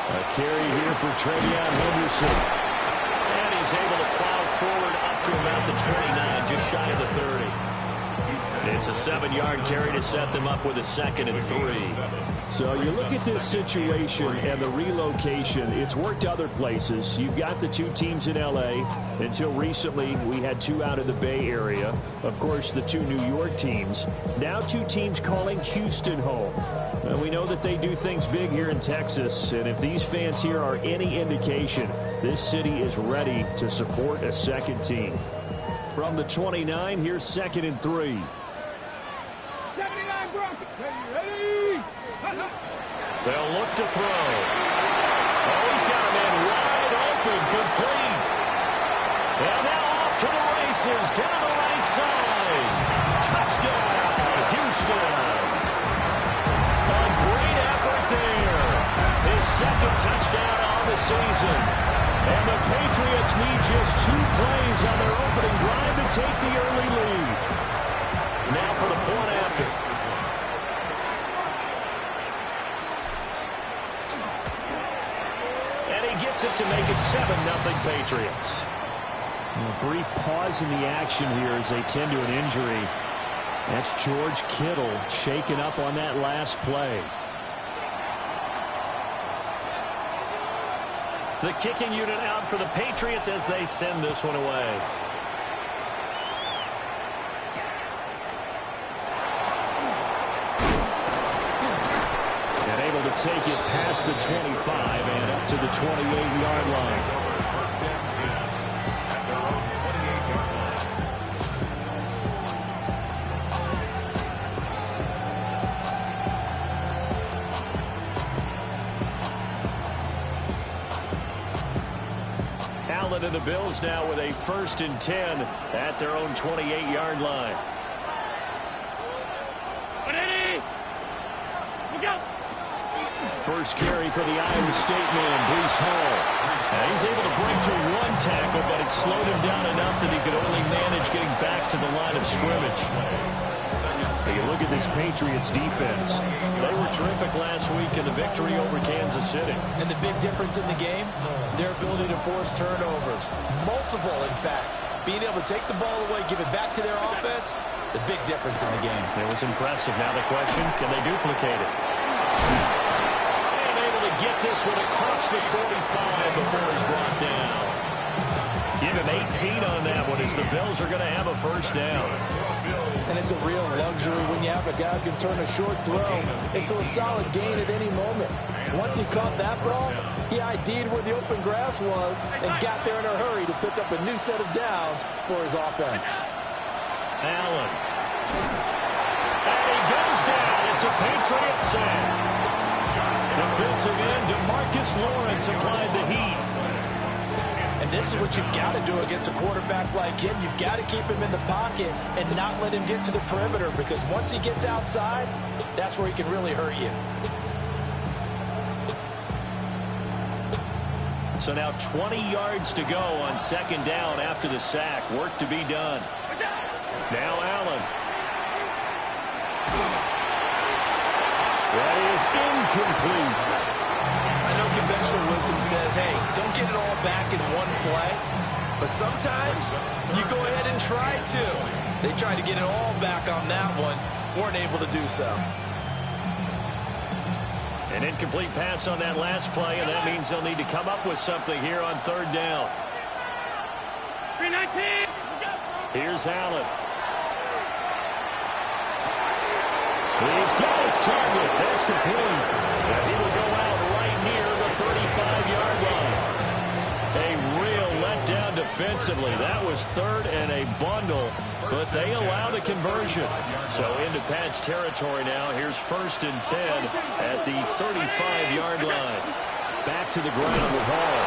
A carry here for Travion Henderson. And he's able to plow forward up to about the 29, just shy of the 30. It's a 7-yard carry to set them up with a 2nd and 3. So you look at this situation and the relocation. It's worked other places. You've got the 2 teams in L.A. Until recently, we had 2 out of the Bay Area. Of course, the 2 New York teams. Now 2 teams calling Houston home. We know that they do things big here in Texas. And if these fans here are any indication, this city is ready to support a second team. From the 29, here's 2nd and 3. They'll look to throw. Oh, he's got a man wide open, complete. And now off to the races, down the right side. Touchdown, Houston. A great effort there. His 2nd touchdown on the season. And the Patriots need just 2 plays on their opening drive to take the early lead. Now for the point after. Gets it to make it 7-0 Patriots. A brief pause in the action here as they tend to an injury. That's George Kittle shaken up on that last play. The kicking unit out for the Patriots as they send this one away. To take it past the 25 and up to the 28-yard line. Allen and the Bills now with a 1st and 10 at their own 28-yard line. First carry for the Iowa State man, Breece Hall. He's able to break through 1 tackle, but it slowed him down enough that he could only manage getting back to the line of scrimmage. Hey, you look at this Patriots defense. They were terrific last week in the victory over Kansas City. And the big difference in the game, their ability to force turnovers. Multiple, in fact. Being able to take the ball away, give it back to their offense, the big difference in the game. It was impressive. Now the question, can they duplicate it? Get this one across the 45 before he's brought down. Give him 18 on that one as the Bills are going to have a 1st down. And it's a real luxury when you have a guy who can turn a short throw into a solid gain at any moment. Once he caught that ball, he ID'd where the open grass was and got there in a hurry to pick up a new set of downs for his offense. Allen. And he goes down. It's a Patriot sack. Defensive end, DeMarcus Lawrence applied the heat. And this is what you've got to do against a quarterback like him. You've got to keep him in the pocket and not let him get to the perimeter, because once he gets outside, that's where he can really hurt you. So now 20 yards to go on 2nd down after the sack. Work to be done. Now Allen. That is incomplete. I know conventional wisdom says, hey, don't get it all back in one play. But sometimes you go ahead and try to. They tried to get it all back on that one. Weren't able to do so. An incomplete pass on that last play, and that means they'll need to come up with something here on 3rd down. 319. Here's Allen. He's got his target. That's complete. And he will go out right near the 35-yard line. A real letdown defensively. That was 3rd and a bundle, but they allowed a conversion. So into Pat's territory now. Here's 1st and 10 at the 35-yard line. Back to the ground with Hall.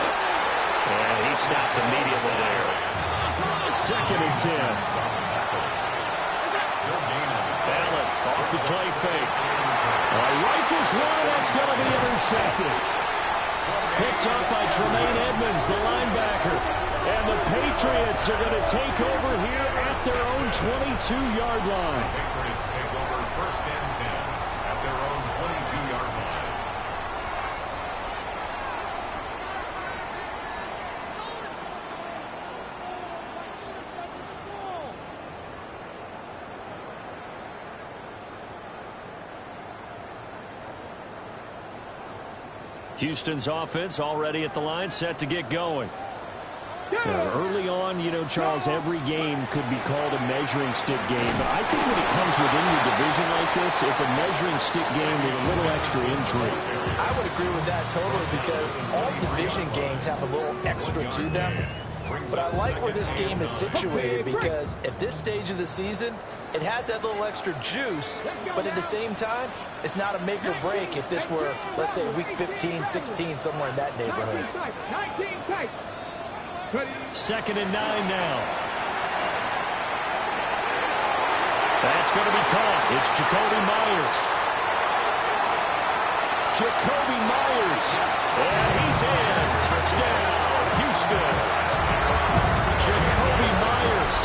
And he stopped immediately there. 2nd and 10. Allen off the play fake. Rifles one, that's going to be intercepted. Picked up by Tremaine Edmonds, the linebacker. And the Patriots are going to take over here at their own 22-yard line. Patriots take over 1st and 10 at their own 22-yard line. Houston's offense already at the line, set to get going. Early on, you know, Charles, every game could be called a measuring stick game. But I think when it comes within your division like this, it's a measuring stick game with a little extra intrigue. I would agree with that totally because all division games have a little extra to them. But I like where this game is situated because at this stage of the season, it has that little extra juice, but at the same time, it's not a make or break if this were, let's say, week 15, 16, somewhere in that neighborhood. 2nd and 9 now. That's going to be caught. It's Jacoby Myers. Jacoby Myers. And he's in. Touchdown, Houston. Jacoby Myers,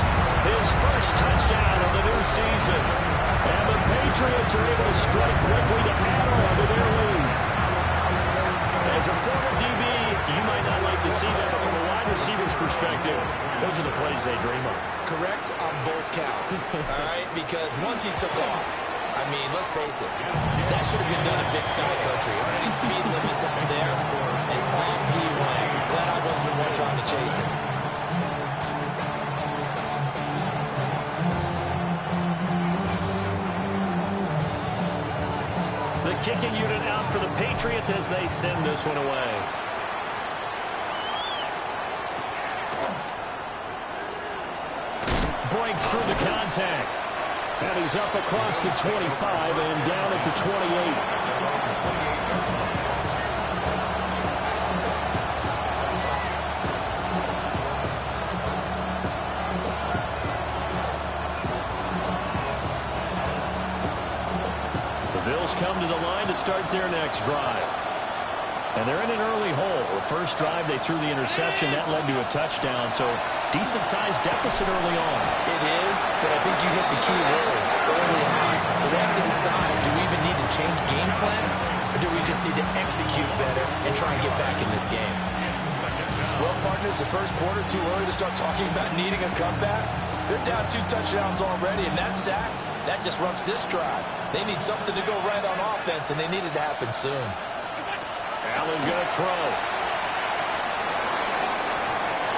his first touchdown of the new season. And the Patriots are able to strike quickly to add on to their lead. As a former DB, you might not like to see that, but from a wide receiver's perspective, those are the plays they dream of. Correct on both counts, all right? Because once he took off, I mean, let's face it, that should have been done in Big Sky Country. Already speed limits out there, and off he went. Glad I wasn't the one trying to chase him. The kicking unit out for the Patriots as they send this one away. Breaks through the contact. And he's up across the 25 and down at the 28. Come to the line to start their next drive. And they're in an early hole. The first drive, they threw the interception. That led to a touchdown, so decent-sized deficit early on. It is, but I think you hit the key words early on. So they have to decide, do we even need to change game plan, or do we just need to execute better and try and get back in this game? Well, partners, the first quarter, too early to start talking about needing a comeback. They're down 2 touchdowns already, and that sack, that disrupts this drive. They need something to go right on offense, and they need it to happen soon. Allen going to throw.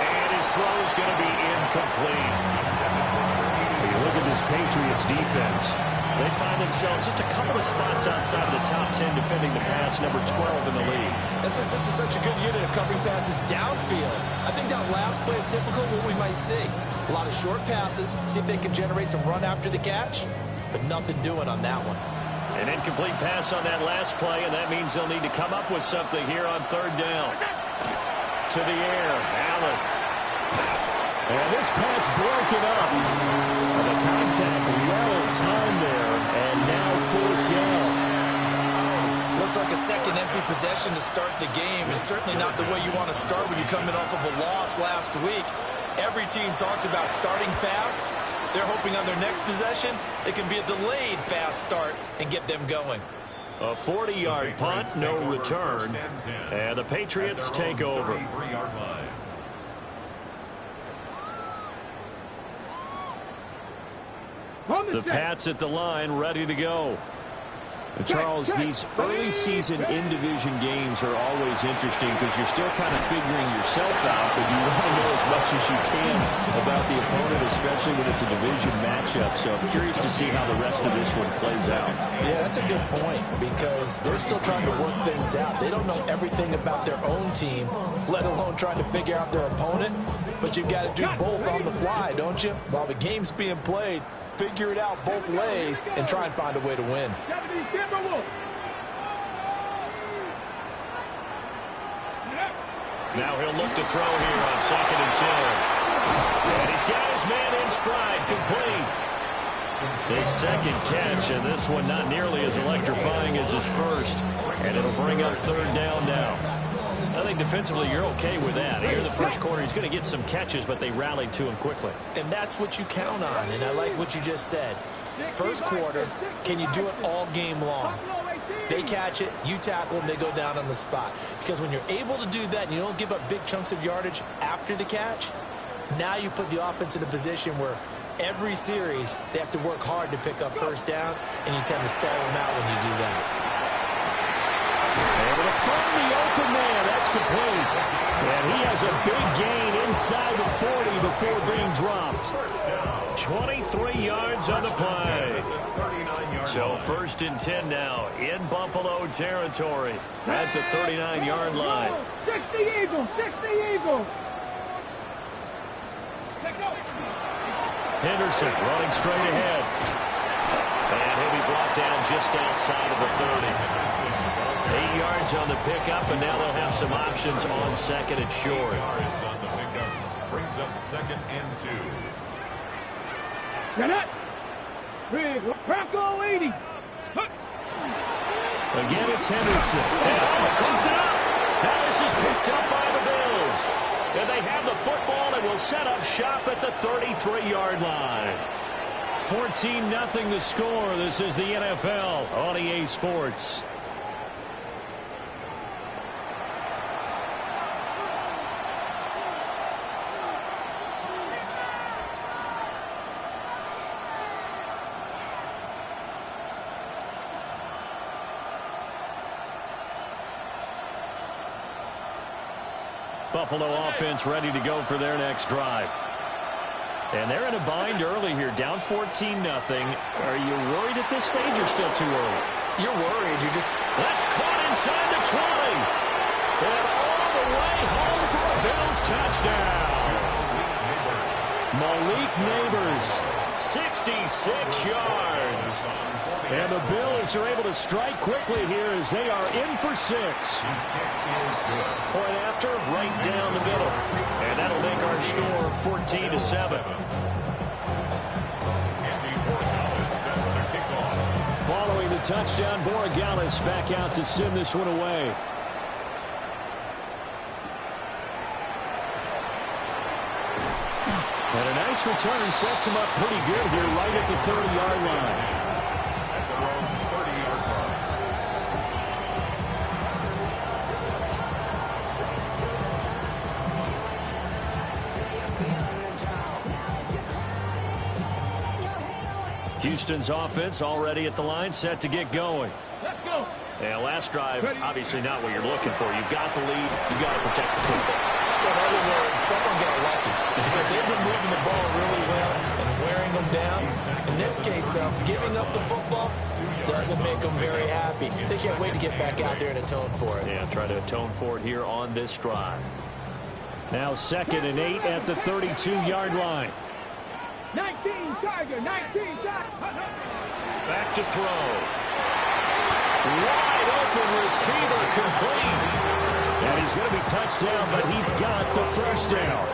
And his throw is going to be incomplete. When you look at this Patriots defense, they find themselves just a couple of spots outside of the top 10 defending the pass, number 12 in the league. This is such a good unit of covering passes downfield. I think that last play is typical of what we might see. A lot of short passes, see if they can generate some run after the catch, but nothing doing on that one. An incomplete pass on that last play, and that means they'll need to come up with something here on 3rd down. To the air, Allen. And this pass broken up. The contact well timed there, and now 4th down. Looks like a second empty possession to start the game, and certainly not the way you want to start when you're coming off of a loss last week. Every team talks about starting fast. They're hoping on their next possession, it can be a delayed fast start and get them going. A 40-yard punt, no return, and the Patriots take over. The Pats at the line, ready to go. And Charles, these early season in-division games are always interesting because you're still kind of figuring yourself out, but you want to know as much as you can about the opponent, especially when it's a division matchup. So I'm curious to see how the rest of this one plays out. Yeah, that's a good point because they're still trying to work things out. They don't know everything about their own team, let alone trying to figure out their opponent. But you've got to do both on the fly, don't you? While the game's being played, figure it out both ways and try and find a way to win. Now he'll look to throw here on 2nd and 10. And he's got his man in stride, complete. His second catch, and this one not nearly as electrifying as his first. And it'll bring up 3rd down now. I think defensively you're okay with that. Here in the first quarter, he's going to get some catches, but they rallied to him quickly. And that's what you count on, and I like what you just said. First quarter, can you do it all game long? They catch it, you tackle, and they go down on the spot. Because when you're able to do that and you don't give up big chunks of yardage after the catch, now you put the offense in a position where every series they have to work hard to pick up first downs, and you tend to stall them out when you do that. Able to for the open man. That's complete. And he has a big gain inside the 40 before being dropped. 23 yards on the play. So 1st and 10 now in Buffalo territory at the 39-yard line. 60 Eagles, 60 Eagles. Henderson running straight ahead. And he'll be brought down just outside of the 30. 8 yards on the pickup, and now they'll have some options on 2nd and short. Yards on the pickup brings up 2nd and 2. Get it. Bronco 80. Again, it's Henderson. And cooked it up. Now this is picked up by the Bills. And they have the football and will set up shop at the 33-yard line. 14-0 the score. This is the NFL on EA Sports. Buffalo offense ready to go for their next drive. And they're in a bind early here, down 14-0. Are you worried at this stage or still too early? You're worried. That's caught inside the 20. And all the way home for a Bills touchdown. Malik Neighbors. 66 yards. And the Bills are able to strike quickly here as they are in for 6. Point after, right down the middle. And that'll make our score 14-7. Following the touchdown, Borregales back out to send this one away. And a nice return sets him up pretty good here right at the 30-yard line. Houston's offense already at the line, set to get going. Let's go. And last drive, obviously not what you're looking for. You've got the lead. You've got to protect the football. So in other words, someone got lucky because they've been moving the ball really well and wearing them down. In this case, though, giving up the football doesn't make them very happy. They can't wait to get back out there and atone for it. Yeah, try to atone for it here on this drive. Now 2nd and 8 at the 32-yard line. 19 Tiger, 19 Tiger. Back to throw. Wide open receiver complete. And he's going to be touched down, but he's got the first down.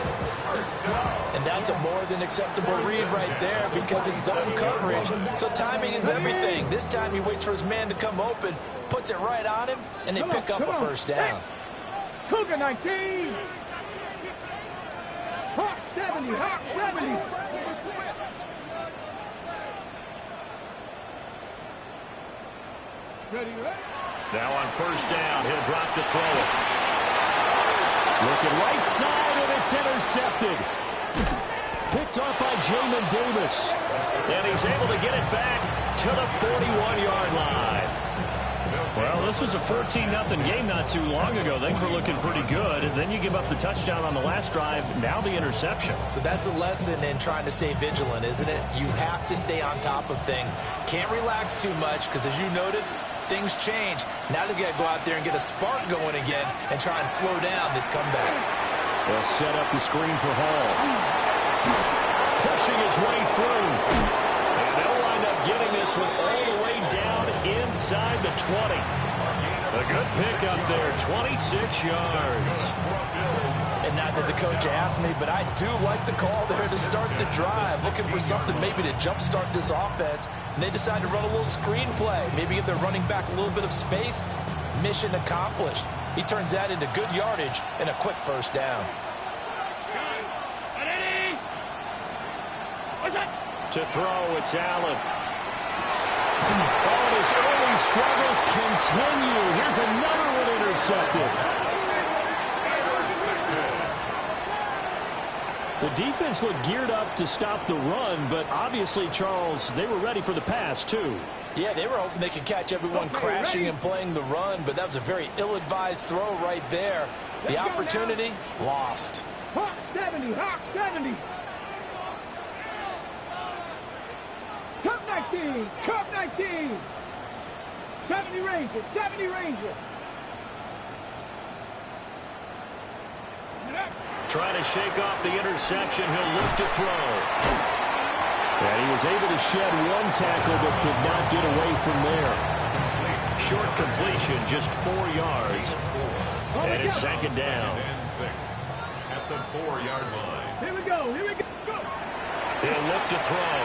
And that's a more than acceptable read right there because it's zone coverage. So timing is everything. This time he waits for his man to come open, puts it right on him, and they pick up a first down. Cougar 19. Hawk 70, Hawk 70. Now on first down, he'll drop to throw it. Looking right side, and it's intercepted. Picked off by Jamin Davis. And he's able to get it back to the 41-yard line. Well, this was a 14-0 game not too long ago. Things were looking pretty good. And then you give up the touchdown on the last drive. Now the interception. So that's a lesson in trying to stay vigilant, isn't it? You have to stay on top of things. Can't relax too much because, as you noted, things change. Now they've got to go out there and get a spark going again and try and slow down this comeback. They'll set up the screen for Hall. Pushing his way through. And they'll wind up getting this one all the way down inside the 20. A good pickup there, 26 yards. And not that the coach asked me, but I do like the call there to start the drive. Looking for something maybe to jumpstart this offense. And they decide to run a little screen play. Maybe give their running back a little bit of space. Mission accomplished. He turns that into good yardage and a quick first down. To throw, it's Allen. Oh, his early struggles continue. Here's another one intercepted. The defense looked geared up to stop the run, but obviously, Charles, they were ready for the pass, too. Yeah, they were hoping they could catch everyone crashing and playing the run, but that was a very ill-advised throw right there. The opportunity lost. Hawk 70, Hawk 70. Cup 19, Cup 19. 70 Rangers, 70 Rangers. Trying to shake off the interception. He'll look to throw. And he was able to shed one tackle but could not get away from there. Short completion, just 4 yards. And it's second down. And 6 at the 4-yard line. Here we go, here we go. He'll look to throw.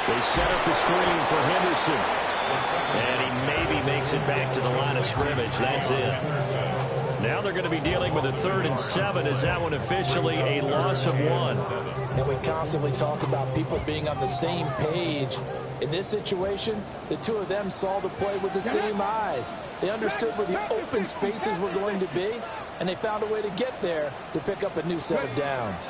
They set up the screen for Henderson. And he maybe makes it back to the line of scrimmage. That's it. Now they're going to be dealing with a 3rd and 7. Is that one officially a loss of 1? And we constantly talk about people being on the same page. In this situation, the two of them saw the play with the same eyes. They understood where the open spaces were going to be, and they found a way to get there to pick up a new set of downs.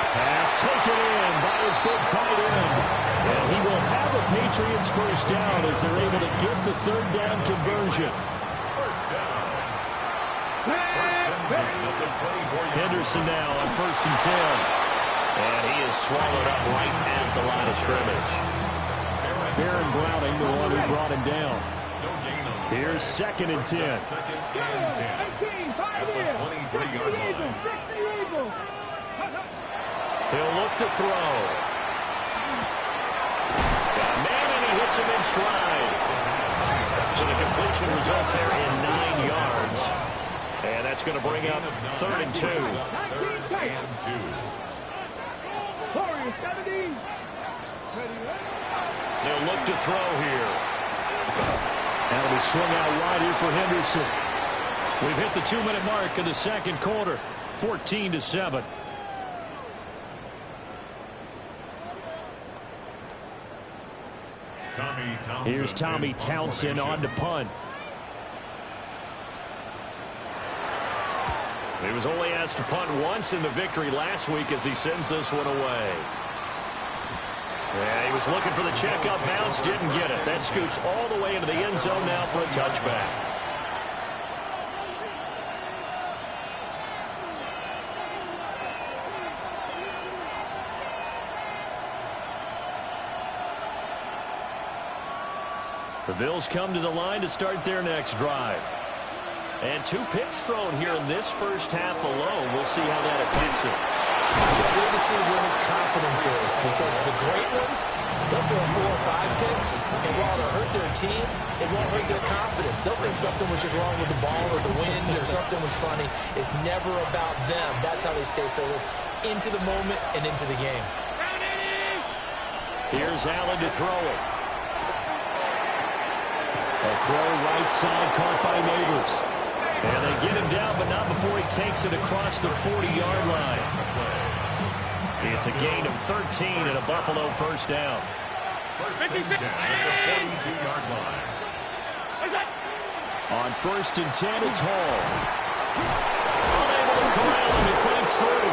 Pass taken in by his big tight end. And he will have a Patriots first down as they're able to get the 3rd down conversion. First down. Henderson now on 1st and 10. And he is swallowed up right at the line of scrimmage. Baron Browning, the one who brought him down. Here's 2nd and 10. 2nd and 10. At the 23-yard line. He'll look to throw. Got a man, and he hits him in stride. So the completion results there in 9 yards. And that's going to bring up 3rd and 2. 3rd and 2. They'll look to throw here. That'll be swung out wide here for Henderson. We've hit the 2-minute mark of the 2nd quarter. 14-7. Here's Tommy Townsend on to punt. He was only asked to punt once in the victory last week as he sends this one away. Yeah, he was looking for the checkup bounce, didn't get it. That scoots all the way into the end zone now for a touchback. The Bills come to the line to start their next drive. And 2 picks thrown here in this first half alone. We'll see how that affects him. I can't wait to see where his confidence is, because the great ones, they'll throw 4 or 5 picks, and while it'll hurt their team, it won't hurt their confidence. They'll think something was just wrong with the ball or the wind or something was funny. It's never about them. That's how they stay so into the moment and into the game. Here's Allen to throw it. A throw right side caught by Neighbors. And they get him down, but not before he takes it across the 40-yard line. It's a gain of 13 and a Buffalo first down. First and 10 at the 42-yard line. On 1st and 10, it's Hall. Unable to corral him, he fights through.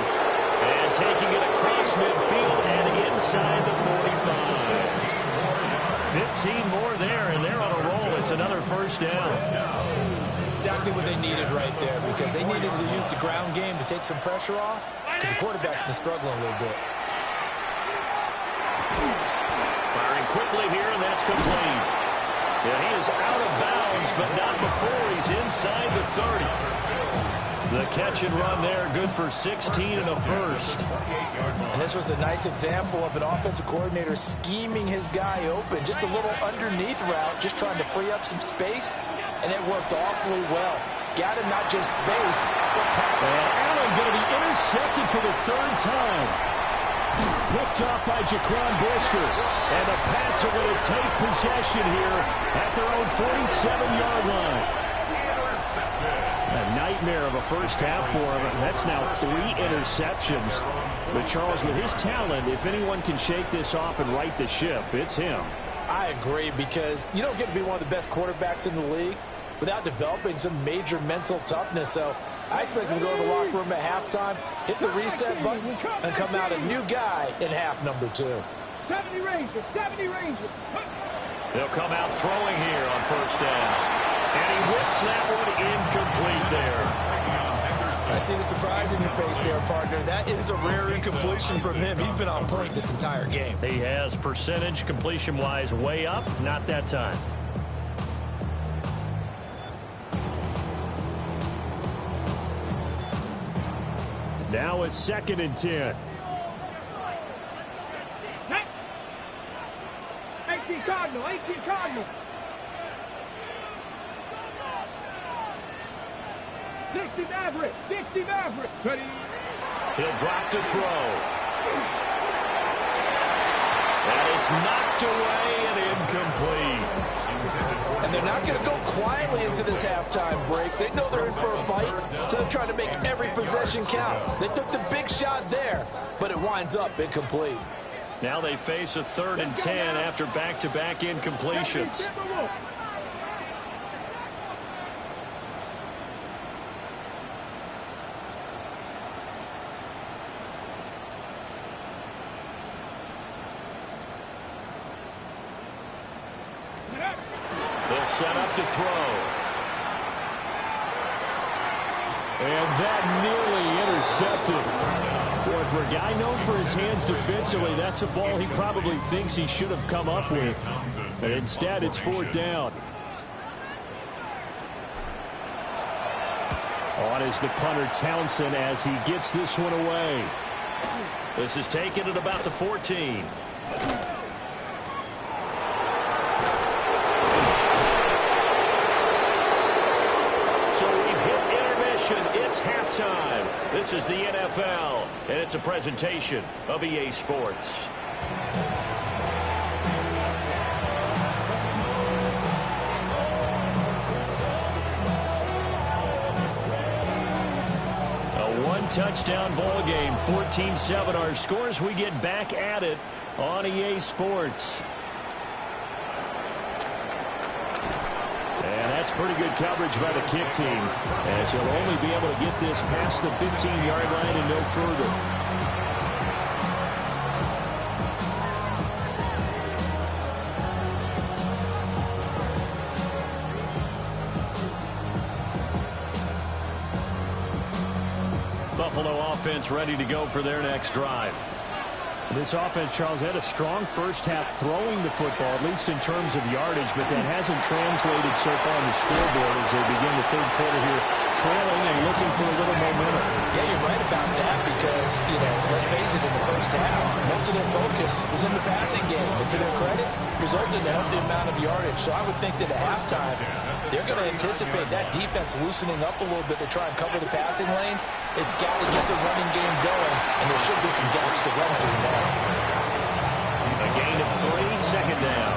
And taking it across midfield and inside the 45. 15 more there, and they're on a roll. It's another first down. Exactly what they needed right there, because they needed to use the ground game to take some pressure off, because the quarterback's been struggling a little bit. Firing quickly here, and that's complete. Yeah, he is out of bounds, but not before he's inside the 30. The catch and run there, good for 16 and a first. And this was a nice example of an offensive coordinator scheming his guy open. Just a little underneath route, just trying to free up some space, and it worked awfully well. Got him not just space, but power. And Allen going to be intercepted for the 3rd time. Picked off by Jaquan Brisker. And the Pats are going to take possession here at their own 47-yard line. A nightmare of a first half for him. That's now 3 interceptions. But Charles, with his talent, if anyone can shake this off and right the ship, it's him. I agree, because you don't get to be one of the best quarterbacks in the league without developing some major mental toughness. So I expect him to go to the locker room at halftime, hit the reset button, and come out a new guy in half number 2. 70 Rangers, 70 Rangers. They'll come out throwing here on first down. And he whips that one incomplete there. I see the surprise in your face there, partner. That is a rare incompletion from him. He's been on point this entire game. He has percentage completion-wise way up, not that time. Now it's 2nd and 10. 18 Cardinal, 18 Cardinal. 60 Maverick, 60 Maverick. Ready. He'll drop to throw. And it's knocked away and incomplete. And they're not going to go quietly into this halftime break. They know they're in for a fight, so they're trying to make every possession count. They took the big shot there, but it winds up incomplete. Now they face a 3rd and 10 after back-to-back incompletions. They'll set up to throw. And that nearly intercepted. Boy, for a guy known for his hands defensively, that's a ball he probably thinks he should have come up with. But instead, it's 4th down. On is the punter Townsend as he gets this one away. This is taken at about the 14. It's halftime. This is the NFL, and it's a presentation of EA Sports. A one-touchdown ball game, 14-7 our scores. We get back at it on EA Sports. That's pretty good coverage by the kick team, as he'll only be able to get this past the 15-yard line and no further. Buffalo offense ready to go for their next drive. This offense, Charles, had a strong first half throwing the football, at least in terms of yardage, but that hasn't translated so far on the scoreboard as they begin the 3rd quarter here, trailing and looking for a little momentum. Yeah, you're right about that because, let's face it, in the first half, most of their focus was in the passing game. And to their credit, resulted in a healthy amount of yardage. So I would think that at halftime, they're going to anticipate that defense loosening up a little bit to try and cover the passing lanes. They've got to get the running game going, and there should be some gaps to run through now. A gain of 3, 2nd down.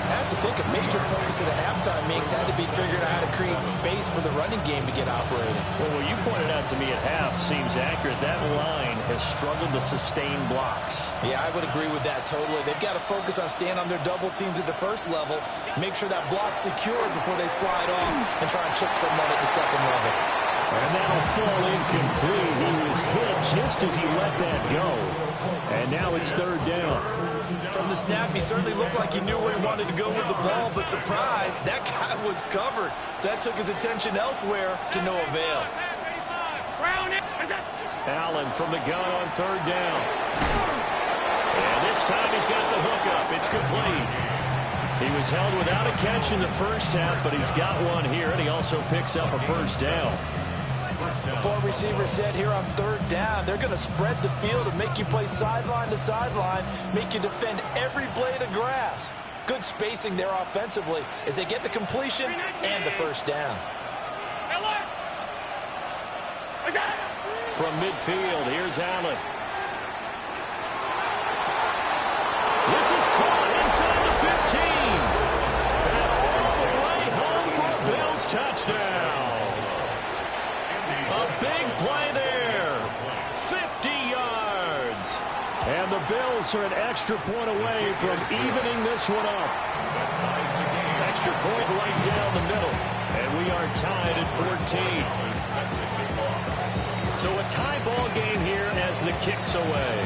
I have to think a major focus at the halftime mix had to be figuring out how to create space for the running game to get operating. Well, what you pointed out to me at half seems accurate. That line has struggled to sustain blocks. Yeah, I would agree with that totally. They've got to focus on staying on their double teams at the first level, make sure that block's secure before they slide off and try and chip someone at the 2nd level. And that'll fall incomplete. He was hit just as he let that go. And now it's 3rd down. From the snap, he certainly looked like he knew where he wanted to go with the ball, but surprise, that guy was covered. So that took his attention elsewhere to no avail. Allen from the gun on 3rd down. And this time he's got the hook up. It's complete. He was held without a catch in the first half, but he's got one here, and he also picks up a 1st down. 4 receivers set here on 3rd down. They're going to spread the field and make you play sideline to sideline, make you defend every blade of grass. Good spacing there offensively as they get the completion and the 1st down. From midfield, here's Allen. This is caught inside the 15. And all the way home for a Bills touchdown. A big play there. 50 yards. And the Bills are an extra point away from evening this one up. Extra point right down the middle. And we are tied at 14. So a tie ball game here as the kick's away.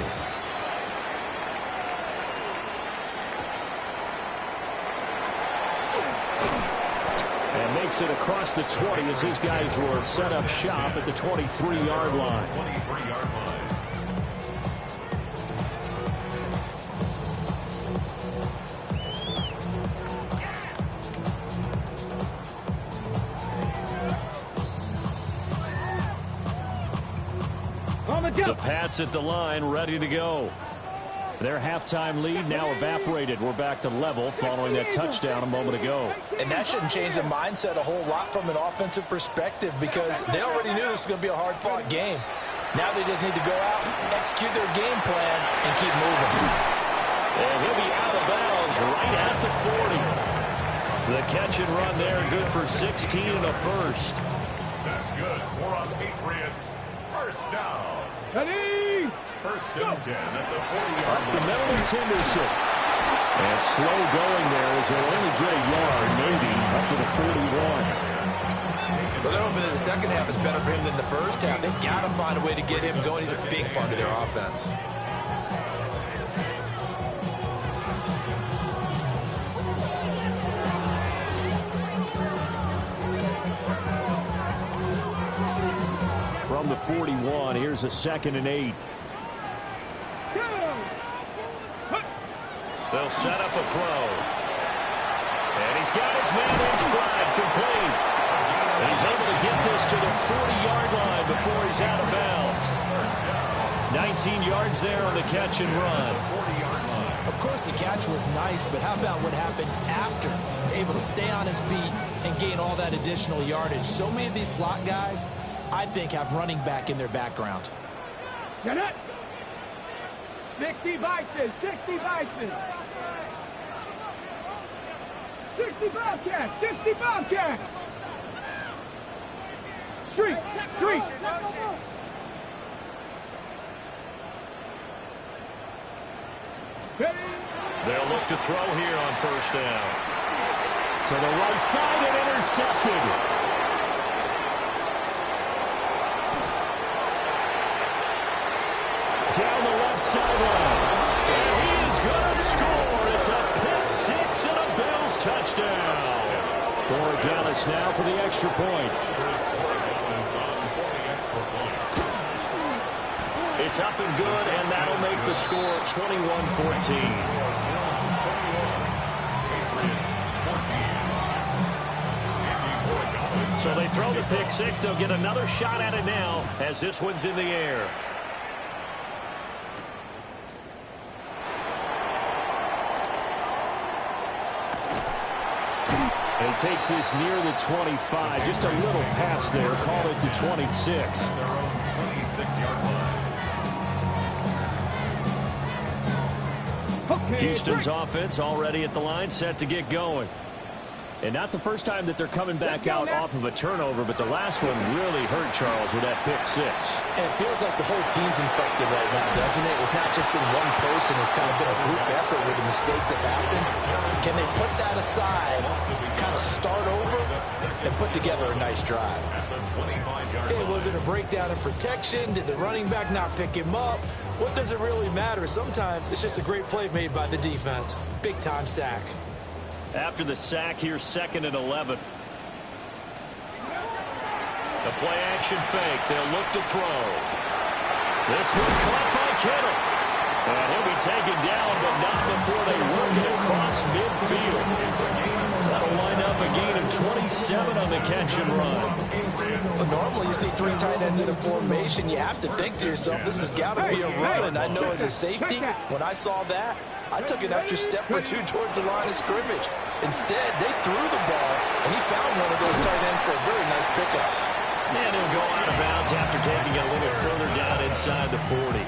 And makes it across the 20 as his guys will set up shop at the 23-yard line. 23-yard line. The Pats at the line, ready to go. Their halftime lead now evaporated. We're back to level following that touchdown a moment ago. And that shouldn't change the mindset a whole lot from an offensive perspective because they already knew this was going to be a hard-fought game. Now they just need to go out, execute their game plan, and keep moving. And he'll be out of bounds right at the 40. The catch and run there, good for 16 and a first. That's good. More on Patriots. First down. Ready? First and 10 at the 40-yard Up the line. middle is Henderson. And slow going there as they'll only get a yard, maybe, up to the 41. Well, they're hoping that the second half is better for him than the first half. They've got to find a way to get him going. He's a big part of their offense. From the 41, here's a 2nd and 8. They'll set up a throw. And he's got his man in stride, complete. And he's able to get this to the 40-yard line before he's out of bounds. 19 yards there on the catch and run. Of course, the catch was nice, but how about what happened after? Able to stay on his feet and gain all that additional yardage. So many of these slot guys, I think, have running back in their background. Get it? 60 Vikings, 60 Vikings. 60 Bobcats, 60 Bobcats. Street, street. They'll look to throw here on first down. To the right side and intercepted. Down the left sideline. And he is going to score. It's a pick six and a Bills touchdown. Borregales now for the extra point. It's up and good, and that'll make the score 21-14. So they throw the pick six. They'll get another shot at it now as this one's in the air. And he takes this near the 25. Just a little pass there. Call it the 26. Houston's offense already at the line, set to get going. And not the first time that they're coming back out off of a turnover, but the last one really hurt Charles with that pick six. And it feels like the whole team's infected right now, doesn't it? It's not just been one person. It's kind of been a group effort with the mistakes that happened. Can they put that aside, kind of start over, and put together a nice drive? Hey, was it a breakdown in protection? Did the running back not pick him up? What does it really matter? Sometimes it's just a great play made by the defense. Big-time sack. After the sack, here's 2nd and 11. The play-action fake. They'll look to throw. This one caught by Kittle. And he'll be taken down, but not before they work it across midfield. That'll wind up a gain of 27 on the catch and run. Well, normally you see three tight ends in a formation. You have to think to yourself, this has got to be a run. And I know as a safety, when I saw that, I took an extra step or two towards the line of scrimmage. Instead, they threw the ball, and he found one of those tight ends for a very nice pickup. And he'll go out of bounds after taking it a little further down inside the 40.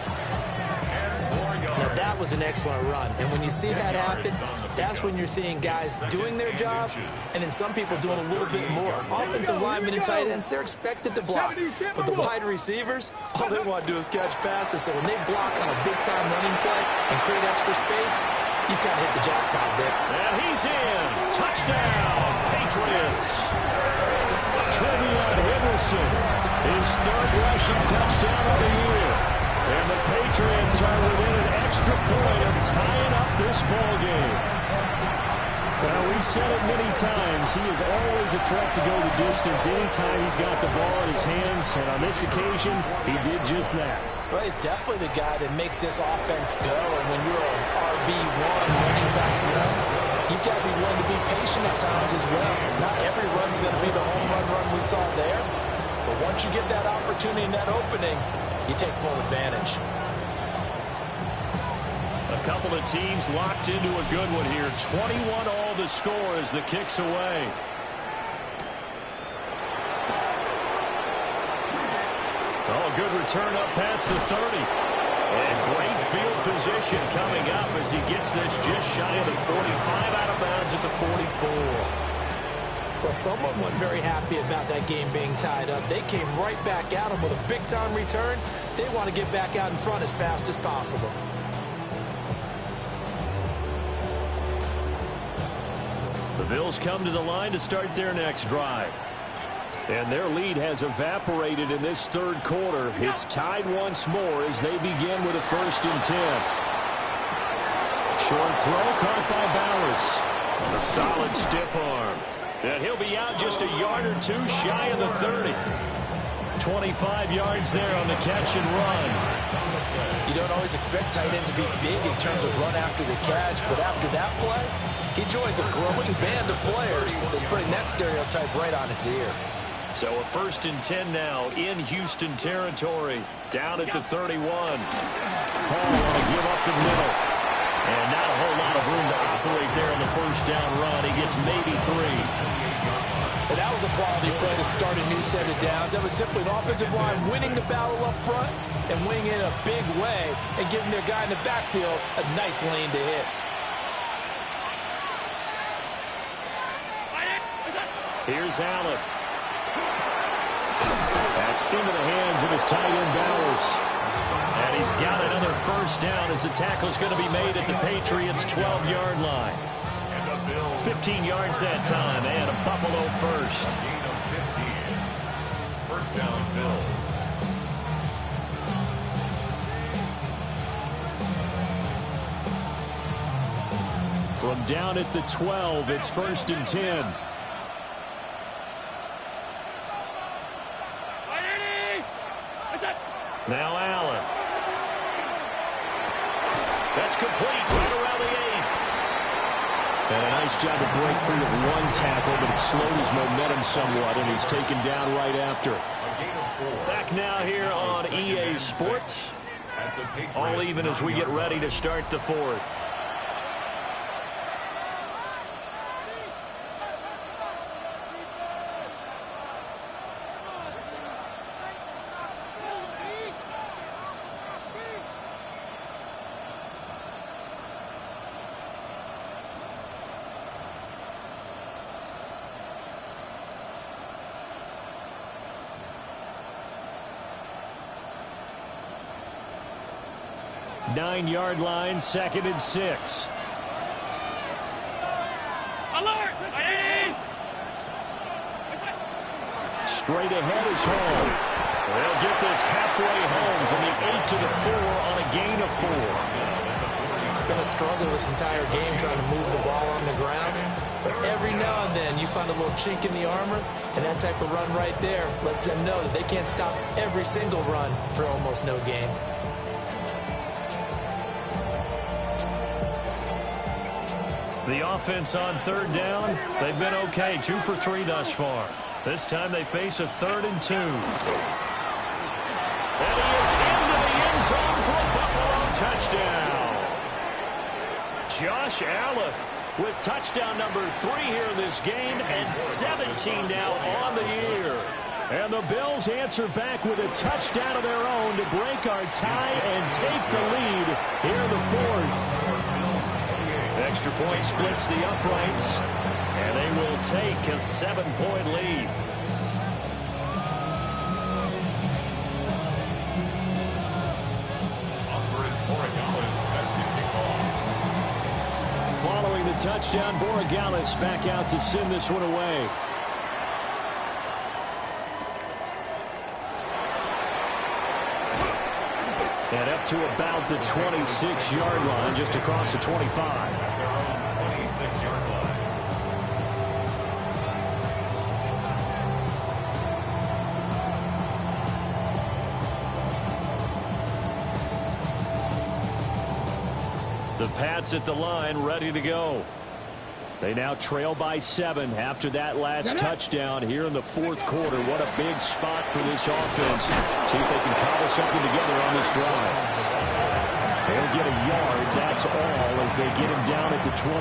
Now, that was an excellent run. And when you see that happen, that's when you're seeing guys doing their job and then some people doing a little bit more. Offensive linemen and tight ends, they're expected to block. But the wide receivers, all they want to do is catch passes. So when they block on a big-time running play and create extra space, you've got to hit the jackpot there. And he's in. Touchdown, Patriots. Wilson, his third rushing touchdown of the year. And the Patriots are within an extra point of tying up this ball game. Well, we've said it many times. He is always a threat to go the distance anytime he's got the ball in his hands. And on this occasion, he did just that. Well, he's definitely the guy that makes this offense go. And when you're an RB1 running back, you've got to be willing to be patient at times as well. Not every run's going to be the home run we saw there. But once you get that opportunity and that opening, you take full advantage. A couple of teams locked into a good one here. 21 all the score as the kick's away. Oh, a good return up past the 30. And great field position coming up as he gets this just shy of the 45, out of bounds at the 44. Well, someone wasn't very happy about that game being tied up. They came right back at him with a big-time return. They want to get back out in front as fast as possible. The Bills come to the line to start their next drive. And their lead has evaporated in this third quarter. It's tied once more as they begin with a 1st and 10. Short throw caught by Bowers. A solid stiff arm. And he'll be out just a yard or two shy of the 30. 25 yards there on the catch and run. You don't always expect tight ends to be big in terms of run after the catch, but after that play, he joins a growing band of players that's putting that stereotype right on its ear. So a 1st and 10 now in Houston territory, down at the 31. Hall want to give up the middle. And not a whole lot of room to operate there on the 1st down run. He gets maybe 3. And that was a quality play to start a new set of downs. That was simply an offensive line winning the battle up front and winning in a big way and giving their guy in the backfield a nice lane to hit. Here's Allen. That's into the hands of his tight end Bowers. And he's got another 1st down as the tackle's going to be made at the Patriots' 12-yard line. 15 yards that time, and a Buffalo 1st. Gain of 15. 1st down, Bills. From down at the 12, it's 1st and 10. Now Allen. That's complete right around the 8. And a nice job to break free of one tackle, but it slowed his momentum somewhat, and he's taken down right after. Back now here on EA Sports. All even as we get ready to start the 4th. Nine-yard line, 2nd and 6. Alert! Straight ahead is Hall. They'll get this halfway home from the 8 to the 4 on a gain of 4. It's been a struggle this entire game trying to move the ball on the ground. But every now and then you find a little chink in the armor, and that type of run right there lets them know that they can't stop every single run for almost no gain. The offense on 3rd down, they've been okay, 2 for 3 thus far. This time they face a 3rd and 2. And he is into the end zone for a Buffalo touchdown. Josh Allen with touchdown number 3 here in this game, and 17 now on the year. And the Bills answer back with a touchdown of their own to break our tie and take the lead here in the 4th. Extra point splits the uprights, and they will take a 7-point lead. Following the touchdown, Borregales back out to send this one away. And up to about the 26-yard line, just across the 25. Their own 26-yard line. The Pats at the line, ready to go. They now trail by 7 after that last touchdown here in the fourth quarter. What a big spot for this offense. See if they can cobble something together on this drive. They'll get a yard, that's all, as they get him down at the 28.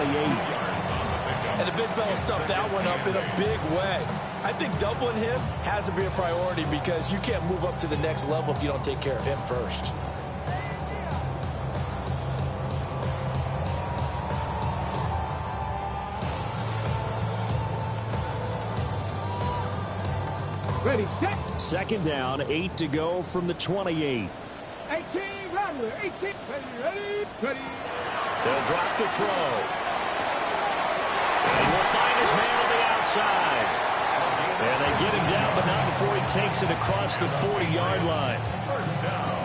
And the big fella stuffed that one up in a big way. I think doubling him has to be a priority because you can't move up to the next level if you don't take care of him first. Ready, set. Second down, 8 to go from the 28. 18, Rattler, 18. Ready. They'll drop to throw. And he'll find his man on the outside. And they get him down, but not before he takes it across the 40-yard line.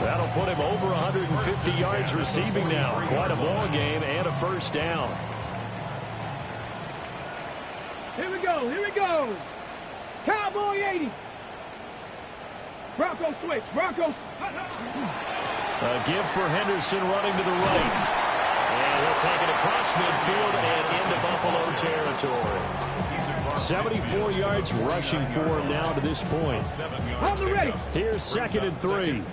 That'll put him over 150 yards receiving now. Quite a ball game and a first down. Here we go. Cowboy 80. Bronco switch. Broncos. A give for Henderson running to the right. And he'll take it across midfield and into Buffalo territory. 74 yards rushing for him now to this point. On the ready. Here's 2nd and 3.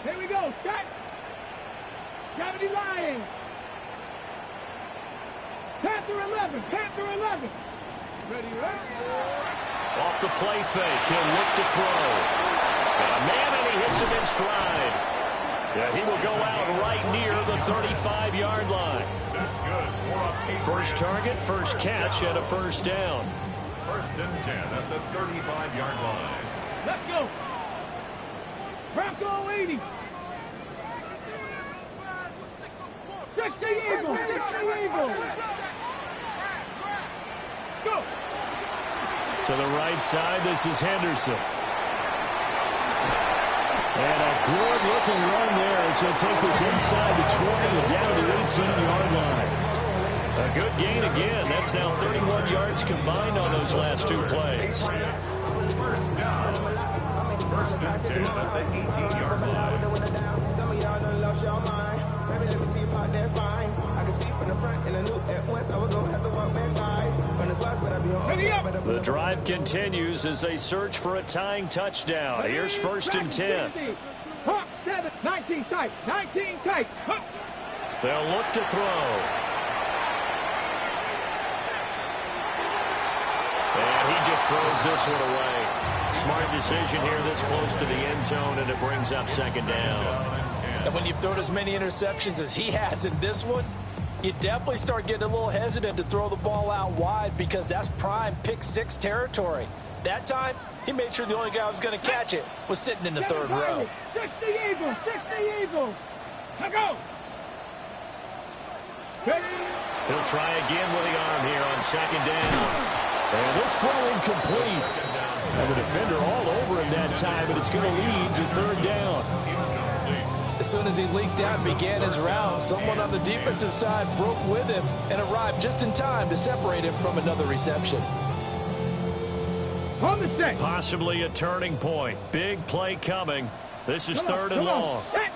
Here we go. Set. Gravity line. Panther 11. Ready. Off the play fake, he'll look to throw. Got a man, and he hits him in stride. Yeah, he will go out right near the 35-yard line. That's good. First target, first catch, and a first down. 1st and 10 at the 35-yard line. Let's go. Bronco 80. 60 Eagles. Let's go. To the right side, this is Henderson. And a good-looking run there as he'll take this inside the 20 and down to the 18-yard line. A good gain again. That's now 31 yards combined on those last two plays. First down. 1st and 10 at the 18-yard line. Some of y'all done lost your mind. Maybe let me see you pop that spine. I can see from the front and I knew at once I was going to have to walk back by. From the spots, but I be on. The drive continues as they search for a tying touchdown. Here's 1st and 10. Hawk 7, 19 tight. Hawk. They'll look to throw. And he just throws this one away. Smart decision here this close to the end zone, and it brings up 2nd down. And when you've thrown as many interceptions as he has in this one, you definitely start getting a little hesitant to throw the ball out wide because that's prime pick 6 territory. That time, he made sure the only guy who was going to catch it was sitting in the 3rd row. 60 Eagles. Let's go. He'll try again with the arm here on 2nd down. And this throw incomplete. And the defender all over him that time, and it's going to lead to 3rd down. As soon as he leaked out and began his round, someone on the defensive side broke with him and arrived just in time to separate him from another reception. On the set. Possibly a turning point. Big play coming. This is 3rd and long. Set.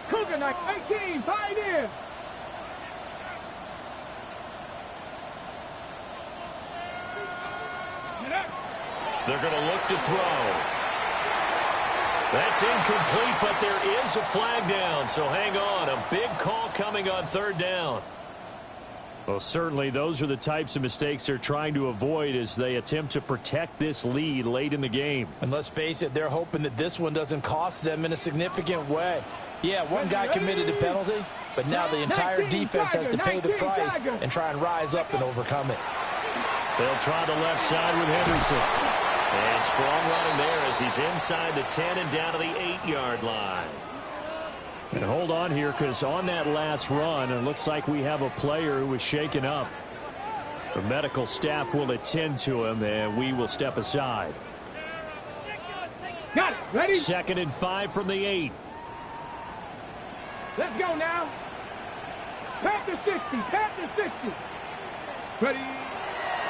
Cougar 19, Pioneer. They're going to look to throw. That's incomplete, but there is a flag down, so hang on. A big call coming on 3rd down. Well, certainly those are the types of mistakes they're trying to avoid as they attempt to protect this lead late in the game. And let's face it, they're hoping that this one doesn't cost them in a significant way. Yeah, one guy committed a penalty, but now the entire defense has to pay the price and try and rise up and overcome it. They'll try the left side with Henderson. And strong running there as he's inside the 10 and down to the 8-yard line. And hold on here, because on that last run, it looks like we have a player who was shaken up. The medical staff will attend to him, and we will step aside. Got it. Ready? 2nd and 5 from the 8. Let's go now. Tap to 60. Tap to 60. Ready?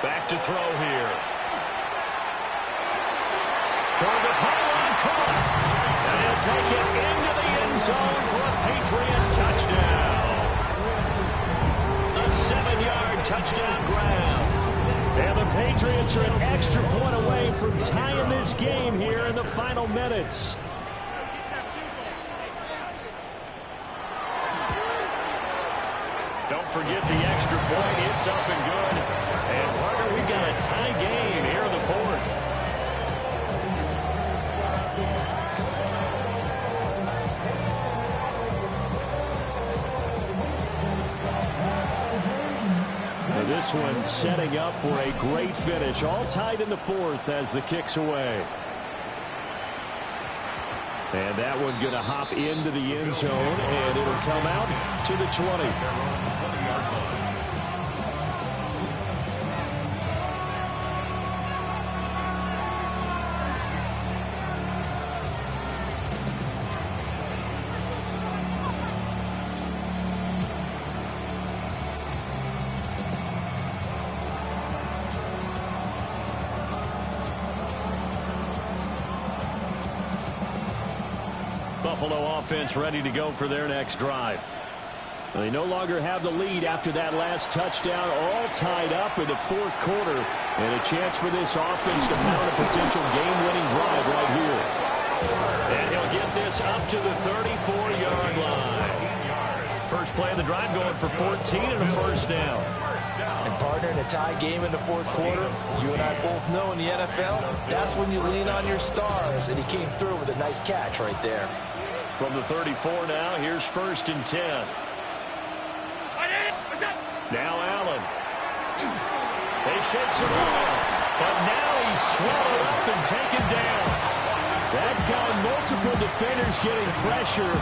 Back to throw here. Toward the pylon, caught. And he'll take it into the end zone for a Patriot touchdown. A 7-yard touchdown grab. And the Patriots are an extra point away from tying this game here in the final minutes. Don't forget the extra point. It's up and good. And, partner, we've got a tie game here in the 4th. This one setting up for a great finish. All tied in the 4th as the kick's away. And that one going to hop into the end zone, and it'll come out to the 20. Buffalo offense ready to go for their next drive. They no longer have the lead after that last touchdown, all tied up in the 4th quarter, and a chance for this offense to mount a potential game-winning drive right here. And he'll get this up to the 34-yard line. First play of the drive going for 14 and a first down. And, partner, in a tie game in the 4th quarter, you and I both know in the NFL, that's when you lean on your stars, and he came through with a nice catch right there. From the 34 now, here's 1st and 10. Now Allen. They shake some off, but now he's swallowed up and taken down. That's how multiple defenders getting pressure,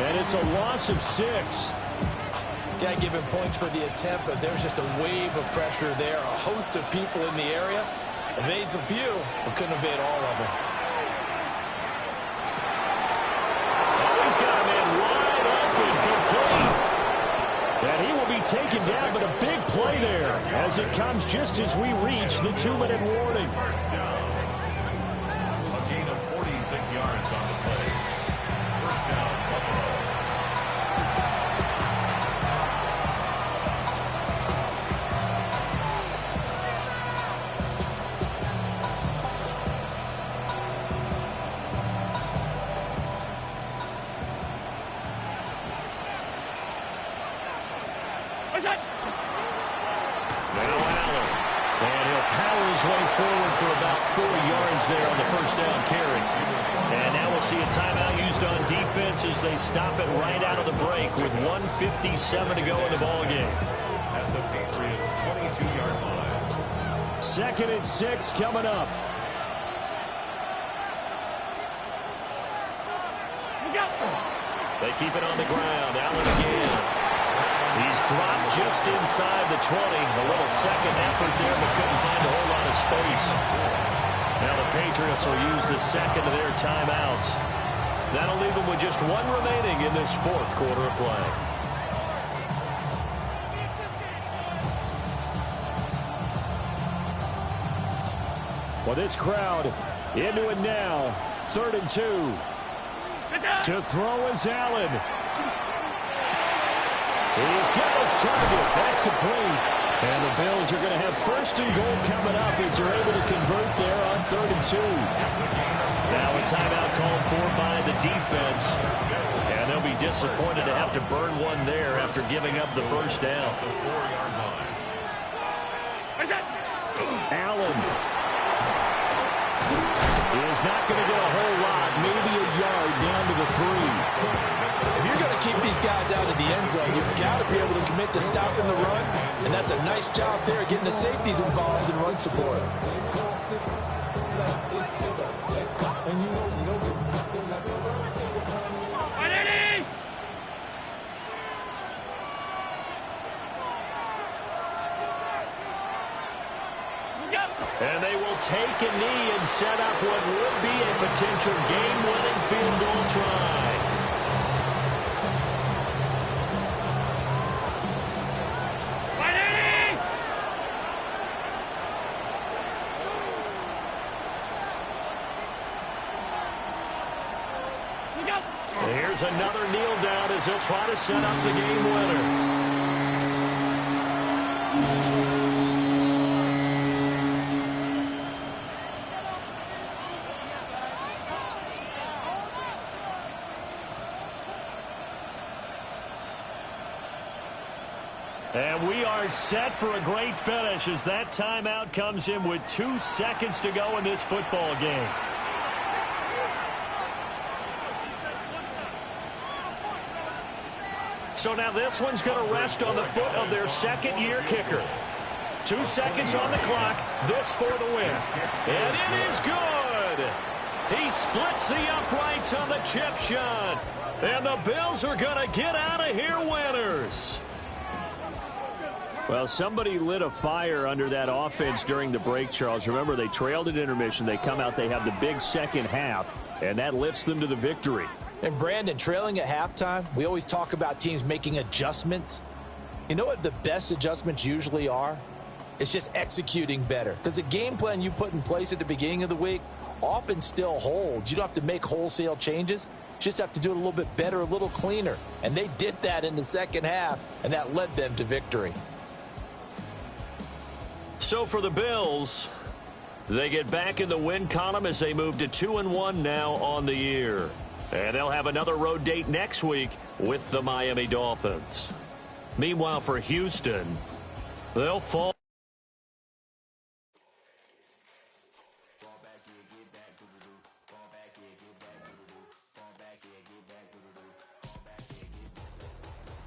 and it's a loss of 6. Got to give him points for the attempt, but there's just a wave of pressure there. A host of people in the area. Evades a few, but couldn't evade all of them. He's got a man wide open, complete. And he will be taken down, but a big play there as it comes just as we reach the 2-minute warning. First down. A gain of 46 yards on the play. First down, Buffalo. Forward for about 4 yards there on the first down carry. And now we'll see a timeout used on defense as they stop it right out of the break with 1:57 to go in the ballgame. At the Patriots' 22-yard line. 2nd and 6 coming up. They keep it on the ground. Allen again. He's dropped just inside the 20. A little second effort there, but couldn't find a whole lot of space. Now the Patriots will use the second of their timeouts. That'll leave them with just one remaining in this 4th quarter of play. Well, this crowd into it now. 3rd and 2. To throw is Allen. He's got his target. That's complete. And the Bills are going to have 1st and goal coming up as they're able to convert there on 3rd and 2. Now a timeout called for by the defense. And they'll be disappointed to have to burn one there after giving up the first down. The 4-yard line. Allen is not going to get a whole lot, maybe a yard down to the 3. If you're going to keep these guys out of the end zone, you've got to be able to commit to stopping the run, and that's a nice job there getting the safeties involved in run support. And they will take a knee and set up what would be a potential game-winning field goal try. Here's another kneel down as he'll try to set up the game winner. And we are set for a great finish as that timeout comes in with 2 seconds to go in this football game. So now this one's going to rest on the foot of their second-year kicker. 2 seconds on the clock. This for the win. And it is good. He splits the uprights on the chip shot. And the Bills are going to get out of here winners. Well, somebody lit a fire under that offense during the break, Charles. Remember, they trailed at intermission. They come out, they have the big second half, and that lifts them to the victory. And, Brandon, trailing at halftime, we always talk about teams making adjustments. You know what the best adjustments usually are? It's just executing better. Because the game plan you put in place at the beginning of the week often still holds. You don't have to make wholesale changes. You just have to do it a little bit better, a little cleaner. And they did that in the second half, and that led them to victory. So for the Bills, they get back in the win column as they move to 2-1 now on the year. And they'll have another road date next week with the Miami Dolphins. Meanwhile, for Houston, they'll fall.